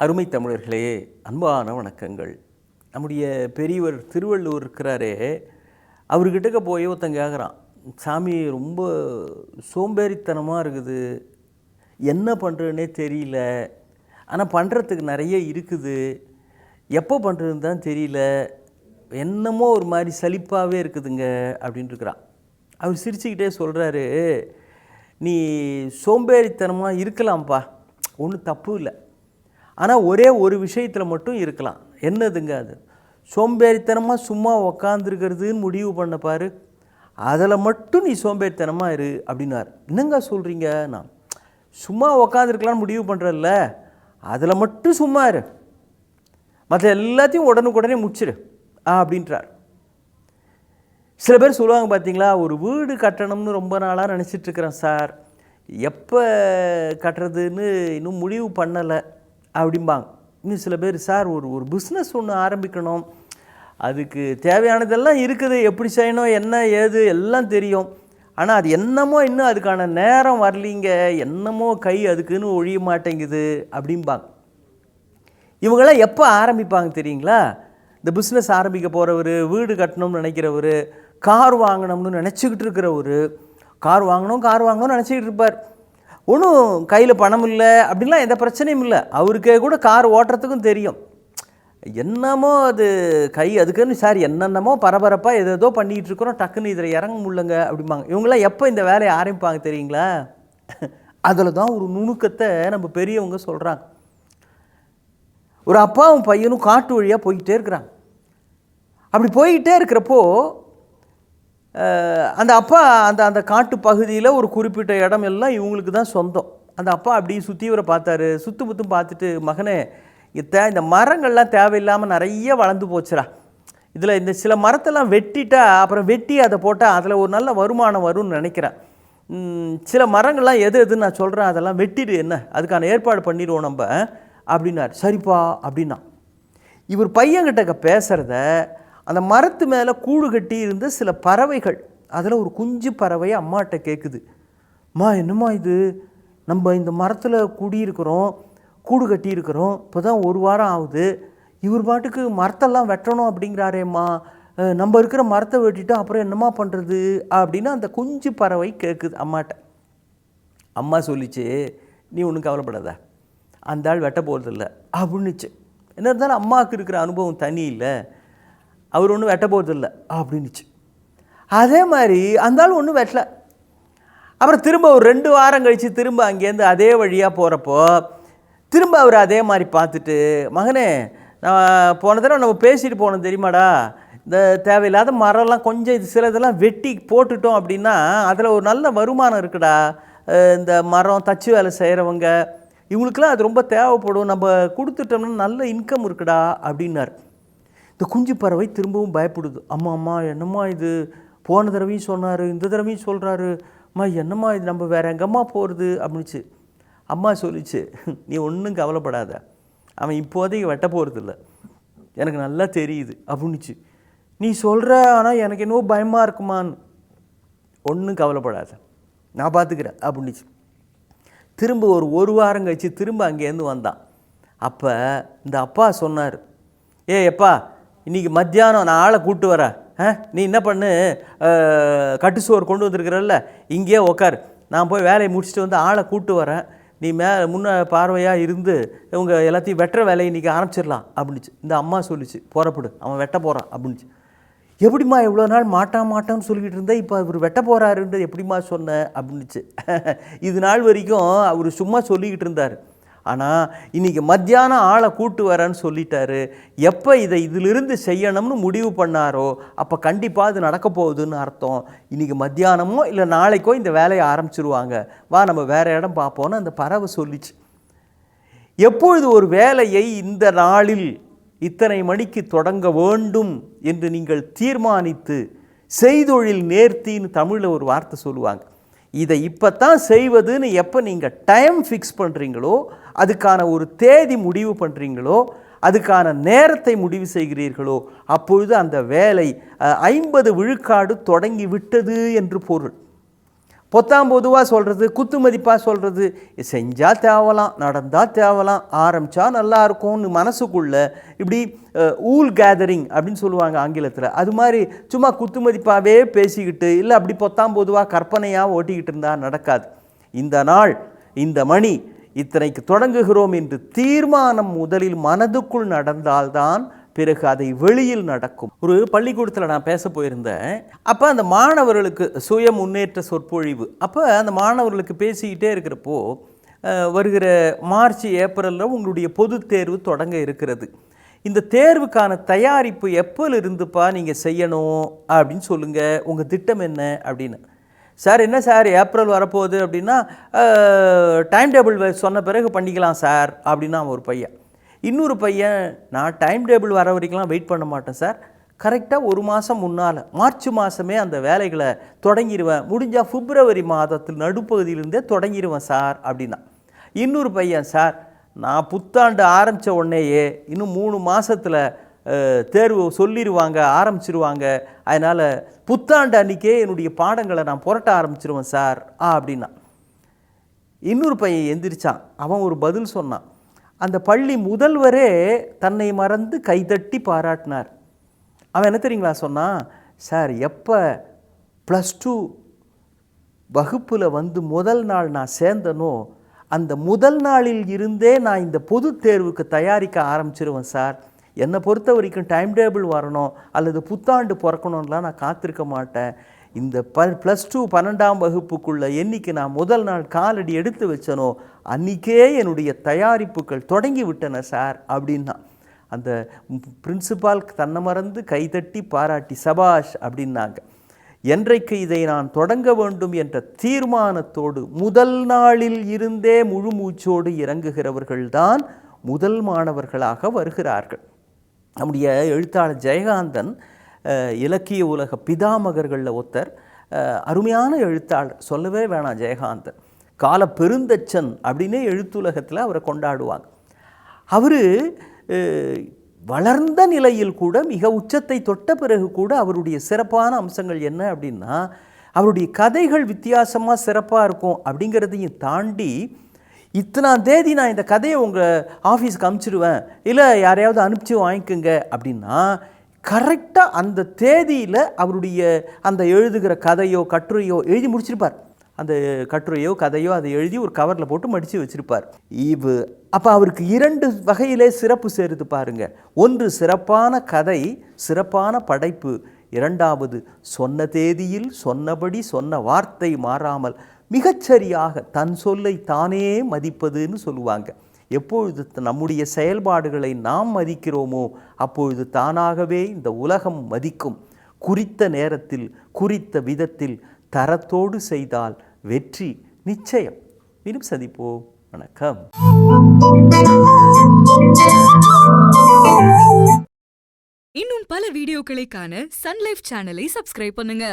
அருமை தமிழர்களே, அன்பான வணக்கங்கள். நம்முடைய பெரியவர் திருவள்ளுவர் இருக்கிறாரே, அவர்கிட்டக்க போய் ஒருத்தன் கேட்குறான், சாமி ரொம்ப சோம்பேறித்தனமாக இருக்குது, என்ன பண்ணுறதுனே தெரியல, ஆனால் பண்ணுறதுக்கு நிறைய இருக்குது, எப்போ பண்ணுறதுன்னு தான் தெரியல, என்னமோ ஒரு மாதிரி சலிப்பாகவே இருக்குதுங்க அப்படின்ட்டு இருக்கிறான். அவர் சிரிச்சுக்கிட்டே சொல்கிறாரு, நீ சோம்பேறித்தனமாக இருக்கலாம்ப்பா, ஒன்றும் தப்பு இல்லை, ஆனால் ஒரே ஒரு விஷயத்தில் மட்டும் இருக்கலாம். என்னதுங்க அது? சோம்பேறித்தனமாக சும்மா உக்காந்துருக்கிறதுன்னு முடிவு பண்ண பாரு, அதில் மட்டும் நீ சோம்பேறித்தனமாக இரு அப்படின்னார். என்னங்க சொல்கிறீங்க? நான் சும்மா உக்காந்துருக்கலான்னு முடிவு பண்ணுறதில்ல, அதில் மட்டும் சும்மா இரு, மற்ற எல்லாத்தையும் உடனுக்குடனே முடிச்சிடு அப்படின்றார். சில பேர் சொல்லுவாங்க பார்த்தீங்களா, ஒரு வீடு கட்டணும்னு ரொம்ப நாளாக நினச்சிட்ருக்கிறேன் சார், எப்போ கட்டுறதுன்னு இன்னும் முடிவு பண்ணலை அப்படிம்பாங்க. இன்னும் சில பேர், சார் ஒரு பிஸ்னஸ் ஒன்று ஆரம்பிக்கணும், அதுக்கு தேவையானதெல்லாம் இருக்குது, எப்படி செய்யணும் என்ன ஏது எல்லாம் தெரியும், ஆனால் அது என்னமோ இன்னும் அதுக்கான நேரம் வரலிங்க, என்னமோ கை அதுக்குன்னு ஒழிய மாட்டேங்குது அப்படிம்பாங்க. இவங்களாம் எப்போ ஆரம்பிப்பாங்க தெரியுங்களா? இந்த பிஸ்னஸ் ஆரம்பிக்க போகிறவர், வீடு கட்டணும்னு நினைக்கிறவர், கார் வாங்கணும்னு நினச்சிக்கிட்டு இருக்கிறவர், கார் வாங்கணும்னு நினச்சிக்கிட்டு இருப்பார். ஒன்றும் கையில் பணம் இல்லை அப்படின்லாம் எந்த பிரச்சனையும் இல்லை, அவருக்கே கூட கார் ஓட்டுறதுக்கும் தெரியும், என்னமோ அது கை அதுக்குன்னு சார் என்னென்னமோ பரபரப்பாக ஏதோ பண்ணிகிட்டு இருக்கிறோம், டக்குன்னு இதில் இறங்க முடியலங்க அப்படிம்பாங்க. இவங்களாம் எப்போ இந்த வேலையை ஆரம்பிப்பாங்க தெரியுங்களா? அதில் தான் ஒரு நுணுக்கத்தை நம்ம பெரியவங்க சொல்கிறாங்க. ஒரு அப்பாவும் பையனும் காட்டு வழியாக போய்கிட்டே இருக்கிறாங்க. அப்படி போய்கிட்டே இருக்கிறப்போ அந்த அப்பா அந்த காட்டு பகுதியில் ஒரு குறிப்பிட்ட இடம் எல்லாம் இவங்களுக்கு தான் சொந்தம். அந்த அப்பா அப்படி சுற்றிவரை பார்த்தாரு, சுற்றும் பார்த்துட்டு, மகனே இந்த மரங்கள்லாம் தேவையில்லாமல் நிறைய வளர்ந்து போச்சுடா, இதில் இந்த சில மரத்தெல்லாம் வெட்டிட்டா அப்புறம் வெட்டி அதை போட்டால் அதில் ஒரு நல்ல வருமானம் வரும்னு நினைக்கிறேன், சில மரங்கள்லாம் எதுன்னு நான் சொல்கிறேன், அதெல்லாம் வெட்டிடு, என்ன அதுக்கான ஏற்பாடு பண்ணிடுவோம் நம்ம அப்படின்னார். சரிப்பா அப்படின்னா, இவர் பையன்கிட்ட பேசுகிறத அந்த மரத்து மேலே கூடு கட்டி இருந்த சில பறவைகள், அதில் ஒரு குஞ்சு பறவை அம்மாட்ட கேட்குது, அம்மா என்னம்மா இது, நம்ம இந்த மரத்தில் குடியிருக்கிறோம், கூடு கட்டியிருக்கிறோம், இப்போ தான் ஒரு வாரம் ஆகுது, இவர் பாட்டுக்கு மரத்தெல்லாம் வெட்டணும் அப்படிங்கிறாரேம்மா, நம்ம இருக்கிற மரத்தை வெட்டிட்டு அப்புறம் என்னம்மா பண்ணுறது அப்படின்னு அந்த குஞ்சு பறவை கேட்குது அம்மாட்ட. அம்மா சொல்லிச்சு, நீ ஒன்றும் கவலைப்படாத, அந்த ஆள் வெட்ட போகிறதில்ல அப்படின்னுச்சு. என்ன இருந்தாலும் அம்மாவுக்கு இருக்கிற அனுபவம் தனி இல்லை, அவர் ஒன்றும் வெட்ட போகிறதில்ல அப்படின்னுச்சு. அதே மாதிரி அந்த ஆள் ஒன்றும் வெட்டலை. அப்புறம் திரும்ப ஒரு 2 வாரம் கழித்து திரும்ப அங்கேருந்து அதே வழியாக போகிறப்போ திரும்ப அவர் அதே மாதிரி பார்த்துட்டு, மகனே நான் போன தடவை நம்ம பேசிட்டு போனோம் தெரியுமாடா, இந்த தேவையில்லாத மரம்லாம் கொஞ்சம் இது சில இதெல்லாம் வெட்டி போட்டுட்டோம் அப்படின்னா அதில் ஒரு நல்ல வருமானம் இருக்குடா, இந்த மரம் தச்சு வேலை செய்கிறவங்க இவங்களுக்கெல்லாம் அது ரொம்ப தேவைப்படும், நம்ம கொடுத்துட்டோம்னா நல்ல இன்கம் இருக்குடா அப்படின்னார். இந்த குஞ்சு பறவை திரும்பவும் பயப்படுது, அம்மா என்னம்மா இது, போன தடவையும் சொன்னார், இந்த தடவையும் சொல்கிறாரு, அம்மா என்னம்மா இது, நம்ம வேறு எங்கம்மா போகிறது அப்படின்னுச்சு. அம்மா சொல்லிச்சு, நீ ஒன்றும் கவலைப்படாத, அவன் இப்போதைக்கு வெட்ட போகிறதில்ல, எனக்கு நல்லா தெரியுது அப்படின்னுச்சு. நீ சொல்கிற, ஆனால் எனக்கு என்னவோ பயமாக இருக்குமான்னு, ஒன்றும் கவலைப்படாத நான் பார்த்துக்கிறேன் அப்படின்னுச்சு. திரும்ப ஒரு வாரம் கழிச்சு திரும்ப அங்கேருந்து வந்தான். அப்போ இந்த அப்பா சொன்னார், எப்பா இன்றைக்கி மத்தியானம் நான் ஆளை கூப்பிட்டு வரேன், நீ என்ன பண்ணு, கட்டு சோறு கொண்டு வந்திருக்கிறல்ல, இங்கேயே உக்கார், நான் போய் வேலையை முடிச்சுட்டு வந்து ஆளை கூப்பிட்டு வரேன், நீ முன்ன பார்வையாக இருந்து இவங்க எல்லாத்தையும் வெட்டுற வேலையை இன்றைக்கி ஆரம்பிச்சிடலாம் அப்படின்னுச்சு. இந்த அம்மா சொல்லிச்சு, புறப்படு, அவன் வெட்ட போகிறான் அப்படின்னுச்சு. எப்படிம்மா இவ்வளோ நாள் மாட்டான்னு சொல்லிக்கிட்டு இருந்தேன், இப்போ அவர் வெட்ட போகிறாருன்றது எப்படிம்மா சொன்ன அப்படின்னுச்சு. இது நாள் வரைக்கும் அவர் சும்மா சொல்லிக்கிட்டு இருந்தார், ஆனால் இன்றைக்கி மத்தியானம் ஆளை கூட்டு வரேன்னு சொல்லிட்டாரு, எப்போ இதிலிருந்து செய்யணும்னு முடிவு பண்ணாரோ அப்போ கண்டிப்பாக அது நடக்க போகுதுன்னு அர்த்தம், இன்றைக்கி மத்தியானமோ இல்லை நாளைக்கோ இந்த வேலையை ஆரம்பிச்சிருவாங்க, வா நம்ம வேறு இடம் பார்ப்போன்னு அந்த பறவை சொல்லிச்சு. எப்பொழுது ஒரு வேலையை இந்த நாளில் இத்தனை மணிக்கு தொடங்க வேண்டும் என்று நீங்கள் தீர்மானித்து, செய்தொழில் நேர்த்தின்னு தமிழில் ஒரு வார்த்தை சொல்லுவாங்க, இதை இப்போ தான் செய்வதுன்னு எப்போ நீங்கள் டைம் ஃபிக்ஸ் பண்ணுறீங்களோ, அதுக்கான ஒரு தேதி முடிவு பண்ணுறீங்களோ, அதுக்கான நேரத்தை முடிவு செய்கிறீர்களோ, அப்பொழுது அந்த வேலை 50 விழுக்காடு தொடங்கி விட்டது என்று பொருள். பொத்தாம் பொதுவாக சொல்கிறது, குத்து மதிப்பாக சொல்கிறது, செஞ்சால் தேவலாம், நடந்தால் தேவலாம், ஆரம்பித்தா நல்லா இருக்கும்னு மனசுக்குள்ளே இப்படி ஊல் கேதரிங் அப்படின்னு சொல்லுவாங்க ஆங்கிலத்தில். அது மாதிரி சும்மா குத்து மதிப்பாகவே பேசிக்கிட்டு இல்லை அப்படி பொத்தாம் பொதுவாக கற்பனையாக ஓட்டிக்கிட்டு இருந்தால் நடக்காது. இந்த நாள், இந்த மணி இத்தனைக்கு தொடங்குகிறோம் என்று தீர்மானம் முதலில் மனதுக்குள் நடந்தால்தான் பிறகு அதை வெளியில் நடக்கும். ஒரு பள்ளிக்கூடத்தில் நான் பேச போயிருந்தேன். அப்போ அந்த மாணவர்களுக்கு சுய முன்னேற்ற சொற்பொழிவு. அப்போ அந்த மாணவர்களுக்கு பேசிக்கிட்டே இருக்கிறப்போ, வருகிற மார்ச் ஏப்ரலில் உங்களுடைய பொது தேர்வு தொடங்க இருக்கிறது. இந்த தேர்வுக்கான தயாரிப்பு எப்போலிருந்துப்பா நீங்கள் செய்யணும் அப்படின்னு சொல்லுங்கள், உங்கள் திட்டம் என்ன அப்படின்னு. சார் என்ன சார் ஏப்ரல் வரப்போகுது அப்படின்னா, டைம் டேபிள் சொன்ன பிறகு பண்ணிக்கலாம் சார் அப்படின்னா ஒரு பையன். இன்னொரு பையன், நான் டைம் டேபிள் வர வரைக்கும்லாம் வெயிட் பண்ண மாட்டேன் சார், கரெக்டாக ஒரு மாதம் முன்னால் மார்ச் மாதமே அந்த வேலைகளை தொடங்கிடுவேன், முடிஞ்சால் பிப்ரவரி மாதத்தில் நடுப்பகுதியிலேருந்தே தொடங்கிடுவேன் சார் அப்படின்னா. இன்னொரு பையன், சார் நான் புத்தாண்டு ஆரம்பித்த உடனேயே இன்னும் 3 மாதத்தில் தேர்வு சொல்லிடுவாங்க, ஆரம்பிச்சிருவாங்க, அதனால் புத்தாண்டு அன்றைக்கே என்னுடைய பாடங்களை நான் புரட்ட ஆரம்பிச்சிருவேன் சார் அப்படின்னா. இன்னொரு பையன் எந்திரிச்சான், அவன் ஒரு பதில் சொன்னான். அந்த பள்ளி முதல்வரே தன்னை மறந்து கைதட்டி பாராட்டினார். அவன் என்ன தெரியுங்களா சொன்னான், சார் எப்போ +2 வகுப்பில் வந்து முதல் நாள் நான் சேர்ந்தனோ அந்த முதல் நாளில் இருந்தே நான் இந்த பொது தேர்வுக்கு தயாரிக்க ஆரம்பிச்சிருவேன் சார். என்னை பொறுத்த வரைக்கும் டைம் டேபிள் வரணும் அல்லது புத்தாண்டு பிறக்கணும்லாம் நான் காத்திருக்க மாட்டேன். இந்த +2 12ஆம் வகுப்புக்குள்ளே என்றைக்கு நான் முதல் நாள் காலடி எடுத்து வச்சனோ அன்றைக்கே என்னுடைய தயாரிப்புகள் தொடங்கி விட்டன சார் அப்படின்னா. அந்த பிரின்சிபால் தன்னை மறந்து கைதட்டி பாராட்டி சபாஷ் அப்படின்னாங்க. என்றைக்கு இதை நான் தொடங்க வேண்டும் என்ற தீர்மானத்தோடு முதல் நாளில் இருந்தே முழு மூச்சோடு இறங்குகிறவர்கள்தான் முதல் மாணவர்களாக வருகிறார்கள். நம்முடைய எழுத்தாளர் ஜெயகாந்தன் இலக்கிய உலக பிதாமகர்களில் ஒருத்தர், அருமையான எழுத்தாளர், சொல்லவே வேணாம். ஜெயகாந்தன் கால பெருந்தச்சன் அப்படின்னே எழுத்துலகத்தில் அவரை கொண்டாடுவாங்க. அவர் வளர்ந்த நிலையில் கூட மிக உச்சத்தை தொட்ட பிறகு கூட அவருடைய சிறப்பான அம்சங்கள் என்ன அப்படின்னா, அவருடைய கதைகள் வித்தியாசமாக சிறப்பாக இருக்கும் அப்படிங்கிறதையும் தாண்டி, இத்தனாம் தேதி நான் இந்த கதையை உங்கள் ஆஃபீஸுக்கு அனுப்பிச்சிடுவேன், இல்லை யாரையாவது அனுப்பிச்சி வாங்கிக்கோங்க அப்படின்னா கரெக்டாக அந்த தேதியில் அவருடைய அந்த எழுதுகிற கதையோ கட்டுரையோ எழுதி முடிச்சிருப்பார். அந்த கட்டுரையோ கதையோ அதை எழுதி ஒரு கவரில் போட்டு மடித்து வச்சுருப்பார். அப்போ அவருக்கு 2 வகையிலே சிறப்பு சேருது பாருங்க. ஒன்று சிறப்பான கதை, சிறப்பான படைப்பு. 2வது சொன்ன தேதியில் சொன்னபடி சொன்ன வார்த்தை மாறாமல் மிகச்சரியாக தன் சொல்லை தானே மதிப்பதுன்னு சொல்லுவாங்க. எப்பொழுது நம்முடைய செயல்பாடுகளை நாம் மதிக்கிறோமோ அப்பொழுது தானாகவே இந்த உலகம் மதிக்கும். குறித்த நேரத்தில் குறித்த விதத்தில் தரத்தோடு செய்தால் வெற்றி நிச்சயம். மீண்டும் சந்திப்போம். வணக்கம். இன்னும் பல வீடியோக்களை காண சன் லைஃப் சேனலை சப்ஸ்கிரைப் பண்ணுங்க.